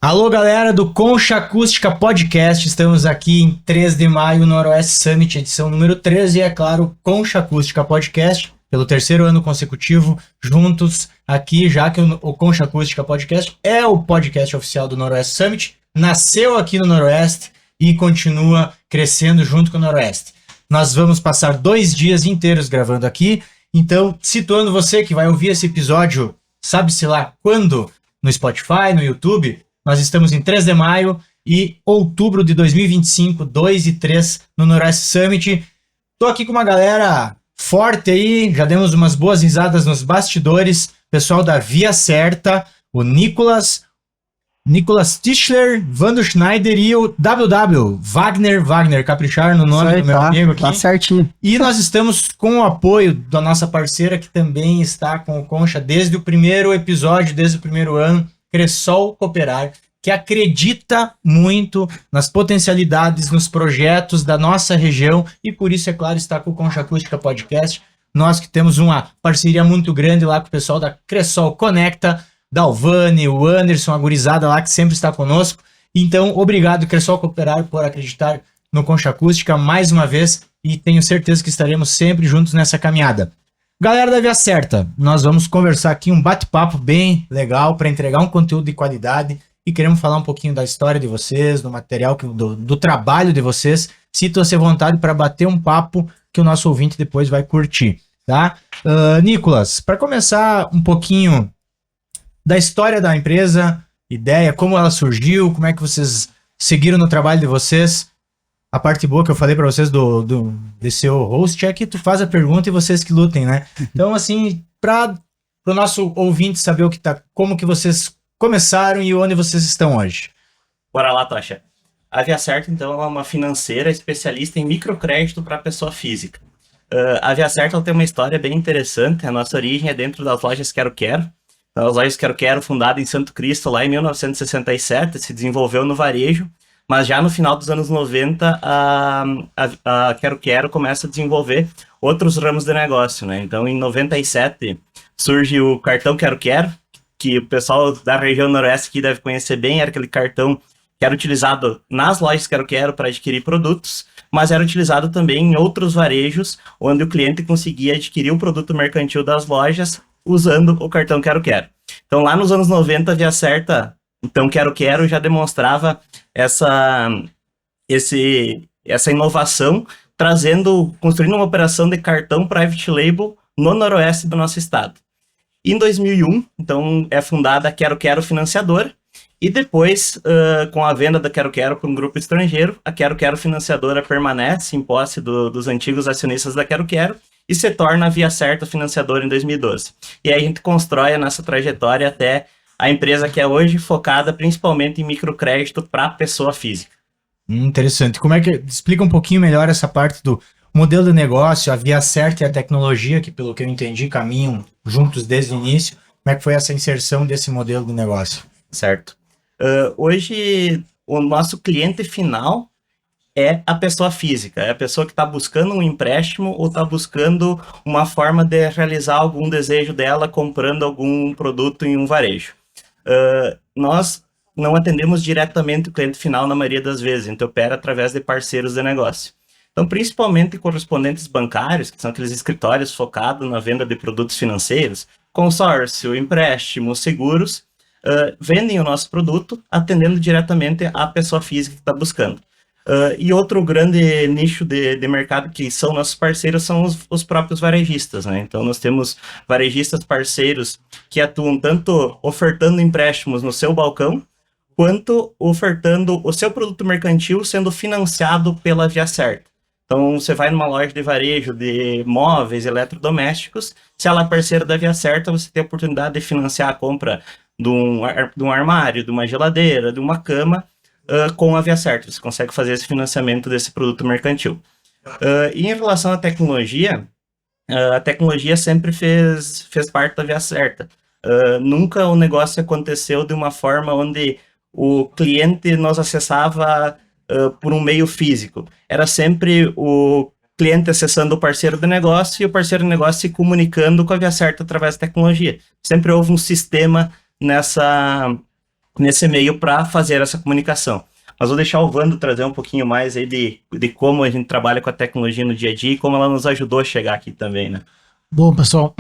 Alô, galera do Concha Acústica Podcast, estamos aqui em 3 de maio, Noroeste Summit, edição número 13, e é claro, Concha Acústica Podcast, pelo terceiro ano consecutivo, juntos aqui, já que o Concha Acústica Podcast é o podcast oficial do Noroeste Summit, nasceu aqui no Noroeste e continua crescendo junto com o Noroeste. Nós vamos passar 2 dias inteiros gravando aqui, então, situando você que vai ouvir esse episódio, sabe-se lá quando, no Spotify, no YouTube. Nós estamos em 3 de maio e outubro de 2025, 2 e 3 no Noroeste Summit. Tô aqui com uma galera forte aí, já demos umas boas risadas nos bastidores. Pessoal da Via Certa, o Nicolas Tischler, Vando Schneider e o WW, Wagner, capricharam no nome do meu amigo aqui. Tá certinho. E nós estamos com o apoio da nossa parceira, que também está com o Concha desde o primeiro episódio, desde o primeiro ano, Cressol Cooperar, que acredita muito nas potencialidades, nos projetos da nossa região e por isso, é claro, está com o Concha Acústica Podcast. Nós que temos uma parceria muito grande lá com o pessoal da Cressol Conecta, da Alvane, o Anderson, a gurizada lá que sempre está conosco. Então, obrigado, Cressol Cooperar, por acreditar no Concha Acústica mais uma vez e tenho certeza que estaremos sempre juntos nessa caminhada. Galera da Via Certa, nós vamos conversar aqui um bate-papo bem legal para entregar um conteúdo de qualidade e queremos falar um pouquinho da história de vocês, do material, do trabalho de vocês. Sinta-se à vontade para bater um papo que o nosso ouvinte depois vai curtir, tá? Nicolas, para começar um pouquinho da história da empresa, ideia, como ela surgiu, como é que vocês seguiram no trabalho de vocês. A parte boa que eu falei pra vocês de ser o host é que tu faz a pergunta e vocês que lutem, né? Então, assim, pro nosso ouvinte saber como que vocês começaram e onde vocês estão hoje. Bora lá, Tocha. A Via Certa, então, é uma financeira especialista em microcrédito para pessoa física. A Via Certa tem uma história bem interessante. A nossa origem é dentro das lojas Quero Quero. As lojas Quero Quero, fundada em Santo Cristo, lá em 1967, se desenvolveu no varejo. Mas já no final dos anos 90, a Quero Quero começa a desenvolver outros ramos de negócio, né? Então, em 97, surge o cartão Quero Quero, que o pessoal da região noroeste aqui deve conhecer bem. Era aquele cartão que era utilizado nas lojas Quero Quero para adquirir produtos, mas era utilizado também em outros varejos, onde o cliente conseguia adquirir o produto mercantil das lojas usando o cartão Quero Quero. Então, lá nos anos 90, a Via Certa, então Quero Quero já demonstrava essa inovação, construindo uma operação de cartão private label no noroeste do nosso estado. Em 2001, então, é fundada a Quero Quero Financiadora, e depois, com a venda da Quero Quero para um grupo estrangeiro, a Quero Quero Financiadora permanece em posse dos antigos acionistas da Quero Quero e se torna a Via Certa Financiadora em 2012. E aí a gente constrói a nossa trajetória até a empresa que é hoje focada principalmente em microcrédito para pessoa física. Interessante. Explica um pouquinho melhor essa parte do modelo de negócio, a Via Certa e a tecnologia, que pelo que eu entendi caminham juntos desde o início. Como é que foi essa inserção desse modelo de negócio? Certo. Hoje, o nosso cliente final é a pessoa física, é a pessoa que está buscando um empréstimo ou está buscando uma forma de realizar algum desejo dela comprando algum produto em um varejo. Nós não atendemos diretamente o cliente final na maioria das vezes, a gente opera através de parceiros de negócio. Então, principalmente correspondentes bancários, que são aqueles escritórios focados na venda de produtos financeiros, consórcio, empréstimo, seguros, vendem o nosso produto atendendo diretamente a pessoa física que está buscando. E outro grande nicho de mercado que são nossos parceiros são os próprios varejistas, né? Então, nós temos varejistas parceiros que atuam tanto ofertando empréstimos no seu balcão, quanto ofertando o seu produto mercantil sendo financiado pela Via Certa. Então, você vai numa loja de varejo de móveis, eletrodomésticos, se ela é parceira da Via Certa, você tem a oportunidade de financiar a compra de um armário, de uma geladeira, de uma cama, com a Via Certa. Você consegue fazer esse financiamento desse produto mercantil. E em relação à tecnologia, a tecnologia sempre fez parte da Via Certa. Nunca o negócio aconteceu de uma forma onde o cliente nos acessava por um meio físico. Era sempre o cliente acessando o parceiro de negócio e o parceiro de negócio se comunicando com a Via Certa através da tecnologia. Sempre houve um sistema nesse meio para fazer essa comunicação. Mas vou deixar o Vando trazer um pouquinho mais aí de como a gente trabalha com a tecnologia no dia a dia e como ela nos ajudou a chegar aqui também, né? Bom, pessoal,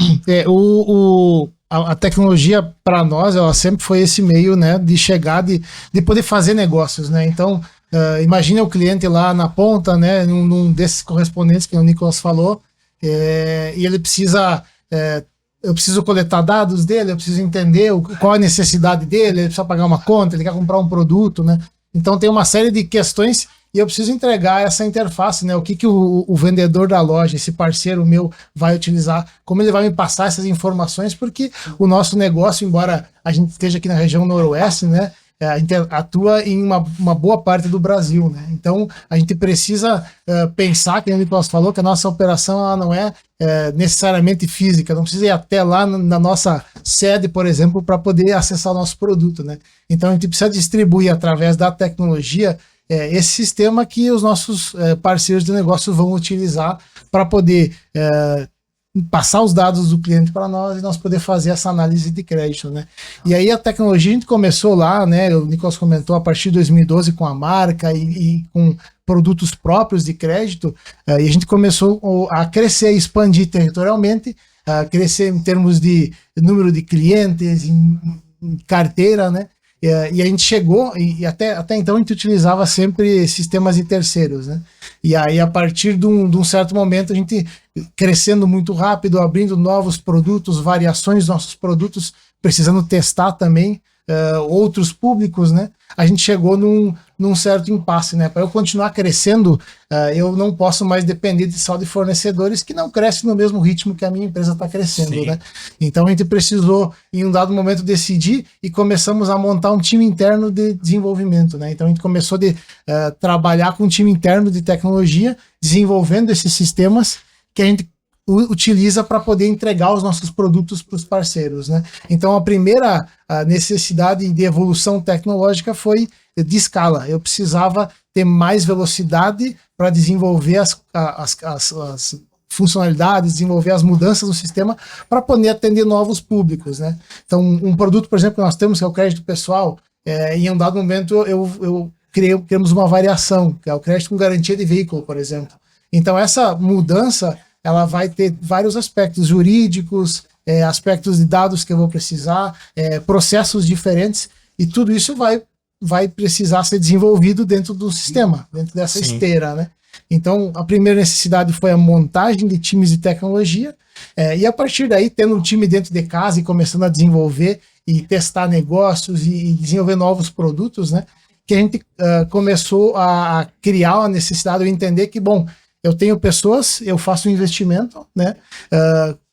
a tecnologia para nós, ela sempre foi esse meio, né, de chegar, de poder fazer negócios, né? Então, imagine o cliente lá na ponta, né, num desses correspondentes que o Nicolas falou, e ele precisa, eu preciso coletar dados dele, eu preciso entender qual a necessidade dele, ele precisa pagar uma conta, ele quer comprar um produto, né? Então tem uma série de questões e eu preciso entregar essa interface, né? O que o vendedor da loja, esse parceiro meu, vai utilizar, como ele vai me passar essas informações, porque o nosso negócio, embora a gente esteja aqui na região noroeste, né? A gente atua em uma boa parte do Brasil, né? Então a gente precisa pensar, que o Nicolas falou, que a nossa operação ela não é necessariamente física, não precisa ir até lá na nossa sede, por exemplo, para poder acessar o nosso produto, né? Então a gente precisa distribuir através da tecnologia esse sistema que os nossos parceiros de negócio vão utilizar para poder passar os dados do cliente para nós e nós poder fazer essa análise de crédito, né? E aí a tecnologia a gente começou lá, né? O Nicolas comentou a partir de 2012 com a marca e com produtos próprios de crédito, e a gente começou a crescer, expandir territorialmente, a crescer em termos de número de clientes, em carteira, né? E a gente chegou, e até então a gente utilizava sempre sistemas de terceiros, né? E aí, a partir de um certo momento, a gente crescendo muito rápido, abrindo novos produtos, variações dos nossos produtos, precisando testar também outros públicos, né? A gente chegou num certo impasse, né? Para eu continuar crescendo, eu não posso mais depender só de fornecedores que não crescem no mesmo ritmo que a minha empresa está crescendo, Sim. né? Então a gente precisou, em um dado momento, decidir e começamos a montar um time interno de desenvolvimento, né? Então a gente começou a trabalhar com um time interno de tecnologia, desenvolvendo esses sistemas que a gente utiliza para poder entregar os nossos produtos para os parceiros, né? Então a primeira necessidade de evolução tecnológica foi de escala. Eu precisava ter mais velocidade para desenvolver as funcionalidades, desenvolver as mudanças no sistema para poder atender novos públicos, né? Então um produto, por exemplo, que nós temos, que é o crédito pessoal, em um dado momento criamos uma variação, que é o crédito com garantia de veículo, por exemplo. Então essa mudança ela vai ter vários aspectos jurídicos, aspectos de dados que eu vou precisar, processos diferentes, e tudo isso vai precisar ser desenvolvido dentro do sistema, dentro dessa Sim. esteira, né? Então, a primeira necessidade foi a montagem de times de tecnologia, e a partir daí, tendo um time dentro de casa e começando a desenvolver e testar negócios e desenvolver novos produtos, né? Que a gente começou a criar a necessidade de entender que, bom, eu tenho pessoas, eu faço um investimento, né?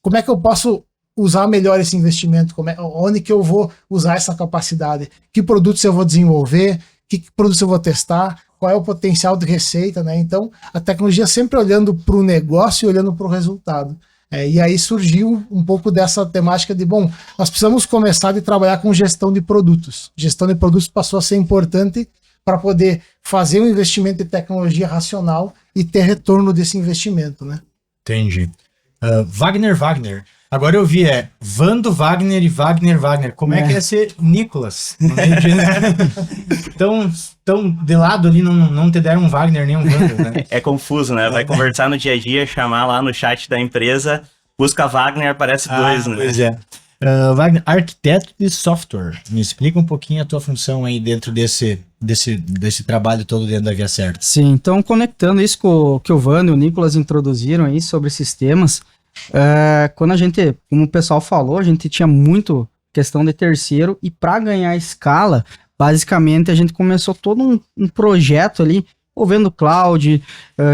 Como é que eu posso usar melhor esse investimento? Onde que eu vou usar essa capacidade? Que produtos eu vou desenvolver? Que produtos eu vou testar? Qual é o potencial de receita, né? Então, a tecnologia sempre olhando para o negócio e olhando para o resultado. E aí surgiu um pouco dessa temática de, bom, nós precisamos começar a trabalhar com gestão de produtos. Gestão de produtos passou a ser importante para poder fazer um investimento de tecnologia racional e ter retorno desse investimento, né? Entendi. Wagner. Agora eu vi, Vando Wagner e Wagner. Como é que ia ser Nicolas? No meio de, né? Então, de lado ali, não te deram um Wagner nem um Vando, né? É confuso, né? Vai conversar no dia a dia, chamar lá no chat da empresa, busca Wagner, aparece dois, né? Pois é. Wagner, arquiteto de software. Me explica um pouquinho a tua função aí dentro desse trabalho todo dentro da Via Certa. Sim, então conectando isso com o que o Vando e o Nicolas introduziram aí sobre sistemas, quando a gente, como o pessoal falou, a gente tinha muito questão de terceiro e para ganhar escala, basicamente a gente começou todo um projeto ali, envolvendo cloud,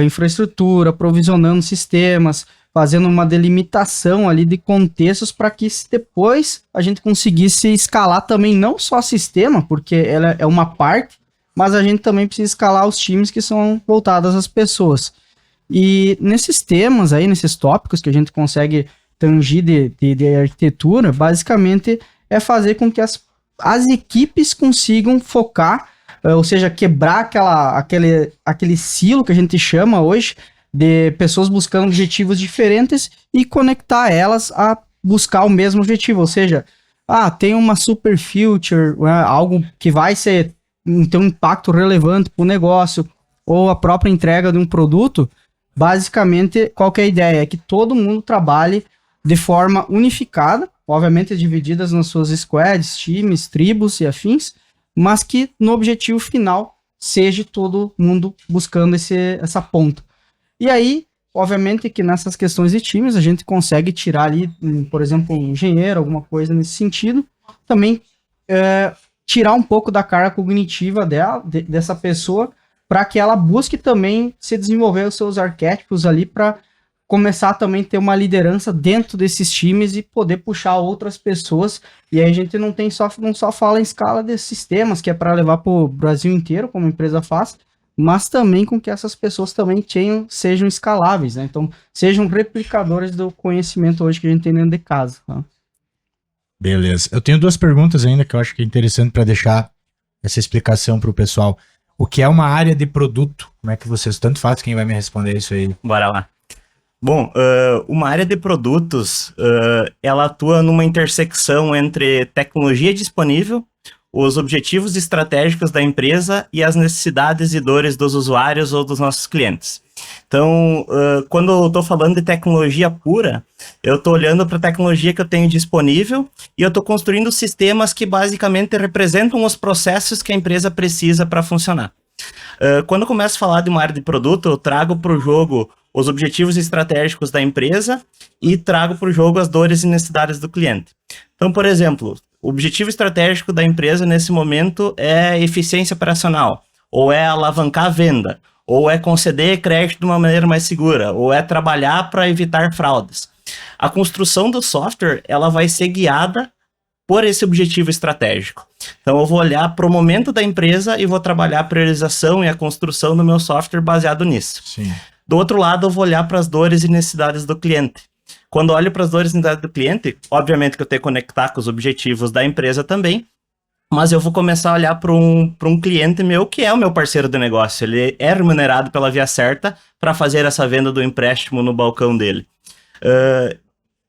infraestrutura, aprovisionando sistemas, fazendo uma delimitação ali de contextos para que depois a gente conseguisse escalar também não só sistema, porque ela é uma parte, mas a gente também precisa escalar os times que são voltados às pessoas. E nesses temas aí, nesses tópicos que a gente consegue tangir de arquitetura, basicamente é fazer com que as equipes consigam focar, ou seja, quebrar aquele silo que a gente chama hoje, de pessoas buscando objetivos diferentes e conectar elas a buscar o mesmo objetivo, ou seja, tem uma super feature, algo que vai ter um impacto relevante para o negócio, ou a própria entrega de um produto, basicamente, qual que é a ideia? É que todo mundo trabalhe de forma unificada, obviamente divididas nas suas squads, times, tribos e afins, mas que no objetivo final seja todo mundo buscando essa ponta. E aí, obviamente que nessas questões de times, a gente consegue tirar ali, por exemplo, um engenheiro, alguma coisa nesse sentido, também tirar um pouco da carga cognitiva dessa pessoa, para que ela busque também se desenvolver os seus arquétipos ali, para começar também a ter uma liderança dentro desses times e poder puxar outras pessoas. E aí a gente não só fala em escala de sistemas, que é para levar para o Brasil inteiro, como a empresa faz, mas também com que essas pessoas também sejam escaláveis, né? Então, sejam replicadores do conhecimento hoje que a gente tem dentro de casa. Tá? Beleza. Eu tenho 2 perguntas ainda que eu acho que é interessante para deixar essa explicação para o pessoal. O que é uma área de produto? Como é que vocês... Tanto faz quem vai me responder isso aí. Bora lá. Bom, uma área de produtos, ela atua numa intersecção entre tecnologia disponível, os objetivos estratégicos da empresa e as necessidades e dores dos usuários ou dos nossos clientes. Então, quando eu estou falando de tecnologia pura, eu estou olhando para a tecnologia que eu tenho disponível e eu estou construindo sistemas que basicamente representam os processos que a empresa precisa para funcionar. Quando eu começo a falar de uma área de produto, eu trago para o jogo os objetivos estratégicos da empresa e trago para o jogo as dores e necessidades do cliente. Então, por exemplo, o objetivo estratégico da empresa nesse momento é eficiência operacional, ou é alavancar a venda, ou é conceder crédito de uma maneira mais segura, ou é trabalhar para evitar fraudes. A construção do software, ela vai ser guiada por esse objetivo estratégico. Então, eu vou olhar para o momento da empresa e vou trabalhar a priorização e a construção do meu software baseado nisso. Sim. Do outro lado, eu vou olhar para as dores e necessidades do cliente. Quando eu olho para as dores e necessidades do cliente, obviamente que eu tenho que conectar com os objetivos da empresa também, mas eu vou começar a olhar para um cliente meu que é o meu parceiro de negócio. Ele é remunerado pela via certa para fazer essa venda do empréstimo no balcão dele.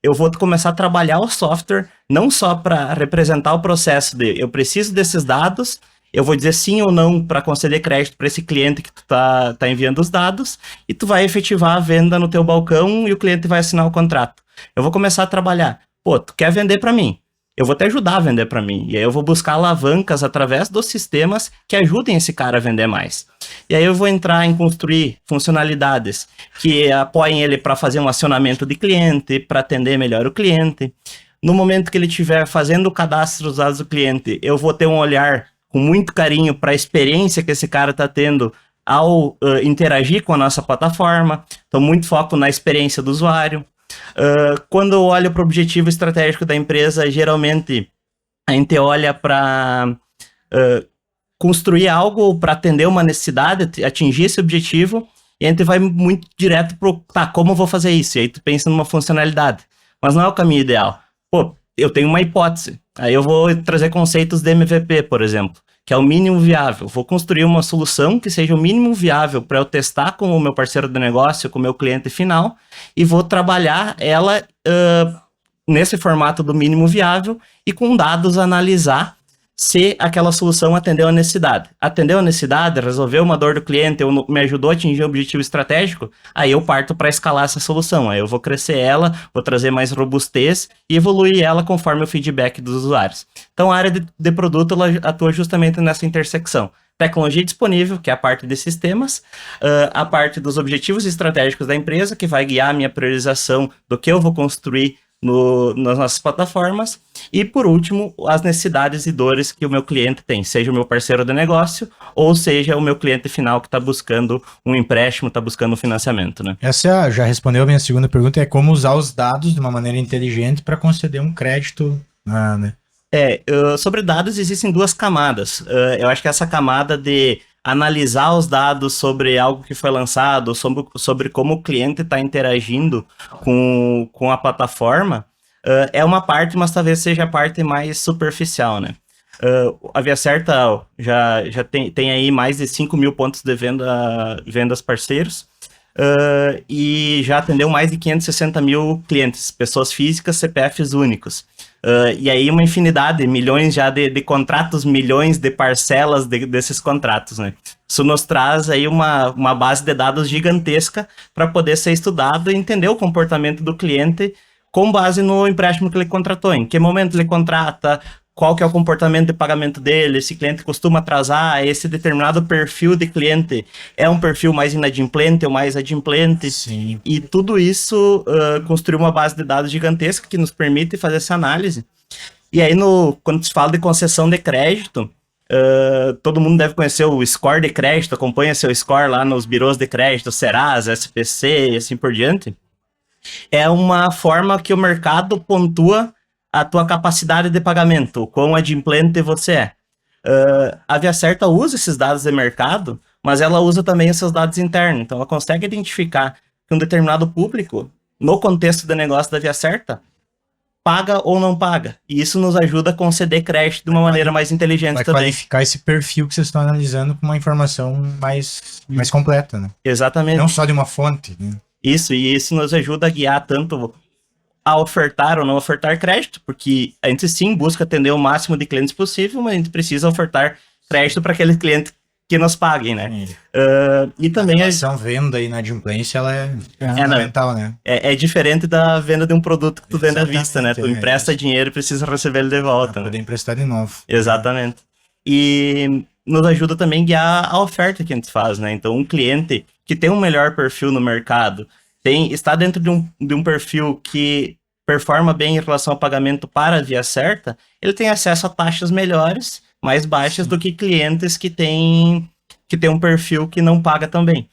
Eu vou começar a trabalhar o software não só para representar o processo de eu preciso desses dados, eu vou dizer sim ou não para conceder crédito para esse cliente que tu tá enviando os dados e tu vai efetivar a venda no teu balcão e o cliente vai assinar o contrato. Eu vou começar a trabalhar. Pô, tu quer vender para mim? Eu vou te ajudar a vender para mim. E aí eu vou buscar alavancas através dos sistemas que ajudem esse cara a vender mais. E aí eu vou entrar em construir funcionalidades que apoiem ele para fazer um acionamento de cliente, para atender melhor o cliente. No momento que ele estiver fazendo o cadastro dos dados do cliente, eu vou ter um olhar com muito carinho para a experiência que esse cara está tendo ao interagir com a nossa plataforma. Então, muito foco na experiência do usuário. Quando eu olho para o objetivo estratégico da empresa, geralmente a gente olha para construir algo para atender uma necessidade, atingir esse objetivo, e a gente vai muito direto para como eu vou fazer isso? E aí tu pensa numa funcionalidade. Mas não é o caminho ideal. Pô, eu tenho uma hipótese. Aí eu vou trazer conceitos de MVP, por exemplo, que é o mínimo viável. Vou construir uma solução que seja o mínimo viável para eu testar com o meu parceiro de negócio, com o meu cliente final, e vou trabalhar ela nesse formato do mínimo viável e com dados analisar se aquela solução atendeu a necessidade. Atendeu a necessidade, resolveu uma dor do cliente, ou me ajudou a atingir um objetivo estratégico, aí eu parto para escalar essa solução. Aí eu vou crescer ela, vou trazer mais robustez e evoluir ela conforme o feedback dos usuários. Então a área de produto ela atua justamente nessa intersecção. Tecnologia disponível, que é a parte de sistemas, a parte dos objetivos estratégicos da empresa, que vai guiar a minha priorização do que eu vou construir nas nossas plataformas, e por último, as necessidades e dores que o meu cliente tem, seja o meu parceiro de negócio, ou seja o meu cliente final que está buscando um empréstimo, está buscando um financiamento, né? Essa já respondeu a minha segunda pergunta, é como usar os dados de uma maneira inteligente para conceder um crédito, né? Sobre dados existem 2 camadas. Eu acho que essa camada de analisar os dados sobre algo que foi lançado, sobre como o cliente está interagindo com a plataforma, é uma parte, mas talvez seja a parte mais superficial, né? A Via Certa já tem aí mais de 5 mil pontos de vendas parceiros, e já atendeu mais de 560 mil clientes, pessoas físicas, CPFs únicos. E aí uma infinidade, milhões já de contratos, milhões de parcelas desses contratos, né? Isso nos traz aí uma base de dados gigantesca para poder ser estudado e entender o comportamento do cliente com base no empréstimo que ele contratou, em que momento ele contrata, qual que é o comportamento de pagamento dele, se o cliente costuma atrasar, esse determinado perfil de cliente é um perfil mais inadimplente ou mais adimplente. Sim. E tudo isso construiu uma base de dados gigantesca que nos permite fazer essa análise. E aí, quando se fala de concessão de crédito, todo mundo deve conhecer o score de crédito, acompanha seu score lá nos birôs de crédito, Serasa, SPC e assim por diante. É uma forma que o mercado pontua a tua capacidade de pagamento, o quão adimplente você é. A Viacerta usa esses dados de mercado, mas ela usa também os seus dados internos. Então, ela consegue identificar que um determinado público, no contexto de negócio da Viacerta, paga ou não paga. E isso nos ajuda a conceder crédito de uma maneira mais inteligente Vai também. qualificar esse perfil que vocês estão analisando com uma informação mais completa, né? Exatamente. Não só de uma fonte, né? Isso, e isso nos ajuda a guiar tanto a ofertar ou não ofertar crédito, porque a gente sim busca atender o máximo de clientes possível, mas a gente precisa ofertar crédito para aqueles clientes que nos paguem, né? E também a relação venda e inadimplência, ela é não. fundamental, né? É diferente da venda de um produto que tu vende à vista, né? Tu Exatamente, empresta dinheiro e precisa receber ele de volta. Para Né? poder emprestar de novo. Exatamente. E nos ajuda também a guiar a oferta que a gente faz, né? Então, um cliente que tem um melhor perfil no mercado, está dentro de um perfil que performa bem em relação ao pagamento para a Viacerta, ele tem acesso a taxas melhores, mais baixas do que clientes que têm um perfil que não paga também.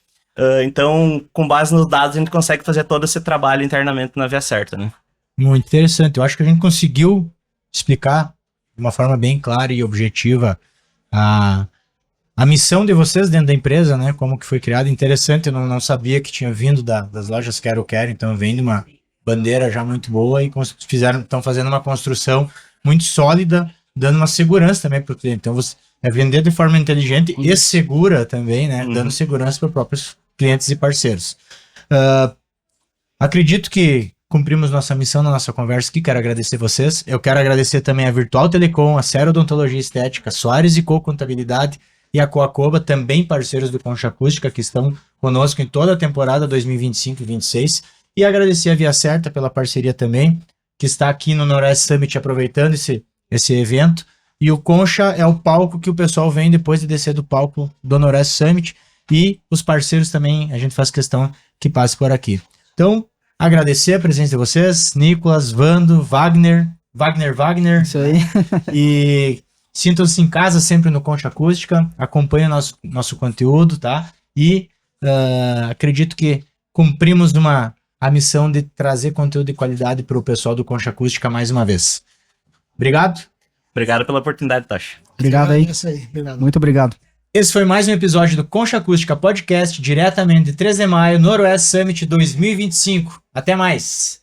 Então, com base nos dados, a gente consegue fazer todo esse trabalho internamente na Viacerta, né? Muito interessante. Eu acho que a gente conseguiu explicar de uma forma bem clara e objetiva a missão de vocês dentro da empresa, né? Como que foi criada. Interessante, eu não sabia que tinha vindo das lojas Quero, então vem de uma bandeira já muito boa e estão fazendo uma construção muito sólida, dando uma segurança também para o cliente. Então, você é vender de forma inteligente e segura também, né? Dando segurança para os próprios clientes e parceiros. Acredito que cumprimos nossa missão na nossa conversa aqui. Quero agradecer vocês. Eu quero agradecer também a Virtual Telecom, a Sera Odontologia Estética, Soares & Co Contabilidade e a Coacoba, também parceiros do Concha Acústica, que estão conosco em toda a temporada 2025 e 2026. E agradecer a Viacerta pela parceria também, que está aqui no Noroeste Summit aproveitando esse evento. E o Concha é o palco que o pessoal vem depois de descer do palco do Noroeste Summit. E os parceiros também, a gente faz questão que passe por aqui. Então, agradecer a presença de vocês, Nicolas, Vando, Wagner. Isso aí. E sintam-se em casa sempre no Concha Acústica, acompanhem nosso conteúdo, tá? E acredito que cumprimos a missão de trazer conteúdo de qualidade para o pessoal do Concha Acústica mais uma vez. Obrigado. Obrigado pela oportunidade, Tocha. Obrigado aí. Obrigado. Muito obrigado. Esse foi mais um episódio do Concha Acústica Podcast, diretamente de 3 de maio, Noroeste Summit 2025. Até mais!